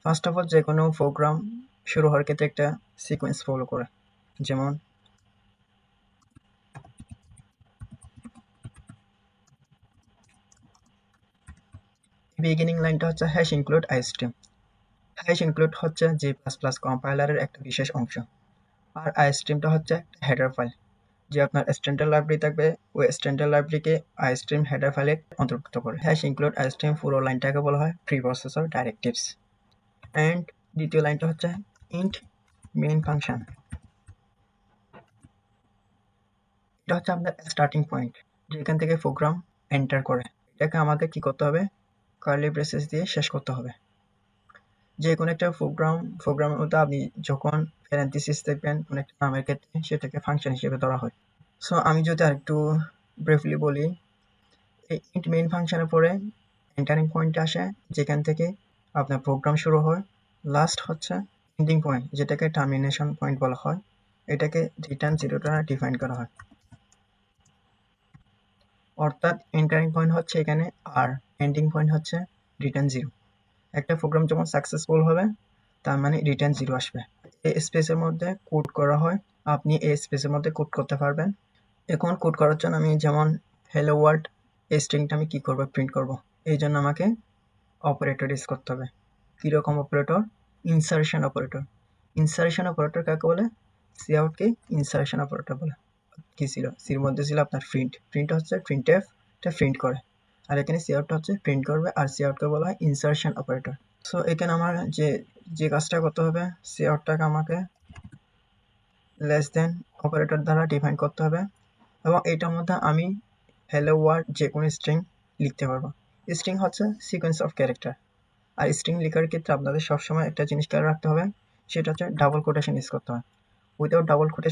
First of all যে কোনো programme শুরু হওয়ার ক্ষেত্রে একটা সিকোয়েন্স ফলো করে, যেমন বিগিনিং লাইনটা হচ্ছে হ্যাশ ইনক্লুড আইস্ট্রিম। হ্যাশ ইনক্লুড হচ্ছে জি প্লাস প্লাস কম্পাইলারের একটা বিশেষ অংশ, আর আইস্ট্রিমটা হচ্ছে হেডার ফাইল। যে আপনার স্ট্যান্ডার্ড লাইব্রেরি থাকবে, ওই স্ট্যান্ডার্ড লাইব্রেরিকে আইস্ট্রিম হেডার ফাইলে অন্তর্ভুক্ত করে। হ্যাশ ইনক্লুড আইস্ট্রিম পুরো লাইনটাকে বলা হয় প্রি প্রসেসর ডাইরেক্টিভস। অ্যান্ড দ্বিতীয় লাইনটা হচ্ছে ইন্ট মেইন ফাংশন। এটা হচ্ছে আমাদের স্টার্টিং পয়েন্ট, যেখান থেকে প্রোগ্রাম এন্টার করে। এটাকে আমাদের কি করতে হবে, কার্লি ব্রেসেস দিয়ে শেষ করতে হবে। যে কোনো একটা প্রোগ্রামের মধ্যে আপনি যখন প্যারেন্থেসিস দেখবেন কোনো একটা নামের ক্ষেত্রে, সেটাকে ফাংশন হিসেবে ধরা হয়। সো আমি যদি আরেকটু ব্রিফলি বলি, এই ইন্ট মেইন ফাংশনের পরে এন্টারিং পয়েন্ট আসে, যেখান থেকে আপনার প্রোগ্রাম শুরু হয়। লাস্ট হচ্ছে এন্ডিং পয়েন্ট, যেটাকে টার্মিনেশন পয়েন্ট বলা হয়। এটাকে রিটার্ন জিরো দ্বারা ডিফাইন করা হয়। অর্থাৎ এন্টারিং পয়েন্ট হচ্ছে এখানে, আর এন্ডিং পয়েন্ট হচ্ছে রিটার্ন জিরো। একটা প্রোগ্রাম যখন সাকসেসফুল হবে, তার মানে রিটার্ন জিরো আসবে। এই স্পেসের মধ্যে কোড করা হয়, আপনি এই স্পেসের মধ্যে কোড করতে পারবেন। এখন কোড করার জন্য আমি যেমন হ্যালো ওয়ার্ল্ড, এই স্ট্রিংটা আমি কি করব, প্রিন্ট করব। এই জন্য আমাকে অপারেটর ইউজ করতে হবে। কীরকম operator? Insertion operator. Insertion operator কাকে বলে? সি আউটকে ইনসার্শন অপারেটর বলে। কি ছিল, সির মধ্যে ছিল আপনার প্রিন্ট। প্রিন্ট হচ্ছে প্রিন্ট এফ, এটা প্রিন্ট করে। আর এখানে সি আউটটা হচ্ছে প্রিন্ট করবে, আর সি আউটকে বলা হয় ইনসার্শন অপারেটর। সো এখানে আমার যে কাজটা করতে হবে, সি আউটটাকে আমাকে লেস দেন অপারেটর দ্বারা ডিফাইন করতে হবে, এবং এটার মধ্যে আমি হ্যালো ওয়ার্ল্ড যে কোনো স্ট্রিং লিখতে পারবো। স্ট্রিং হচ্ছে সিকোয়েন্স অফ ক্যারেক্টার। আর স্ট্রিং লেখার ক্ষেত্রে আপনাদের সবসময় একটা জিনিস খেয়াল রাখতে হবে, সেটা হচ্ছে ডাবল কোটেশন ইউজ করতে হয়। Without double quotation